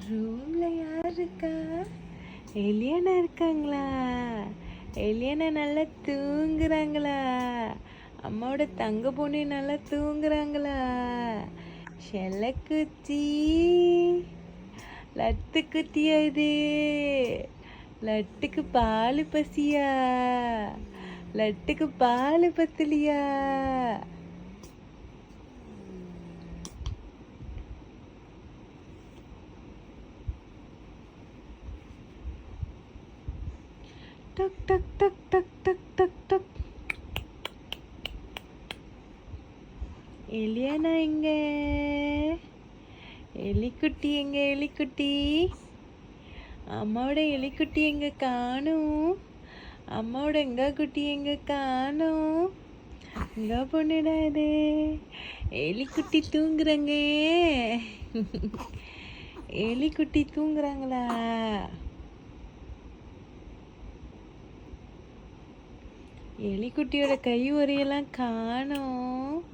ரூம்ல யார் இருக்கா? எலியனா இருக்காங்களா? எலியனா நல்லா தூங்குறாங்களா? அம்மாவோட தங்க பொண்ணு நல்லா தூங்குறாங்களா? செல்லக்குச்சி, லட்டு குட்டியா இது? லட்டுக்கு பால் பசியா? லட்டுக்கு பால் பத்தலியா? டக் டக் டக் டக் டக் டக் டக். எலியானா எங்க? எலிக்குட்டி எங்க? எலிக்குட்டி, அம்மாவோட எலிக்குட்டி எங்க காணும்? அம்மாவோட எங்க குட்டி எங்க காணும்? எங்க பொண்ணுடா இது? எலிக்குட்டி தூங்குறாங்க. எலிக்குட்டி தூங்குறாங்களா? எலிக்குட்டியோட கை உரையெல்லாம் காணோம்.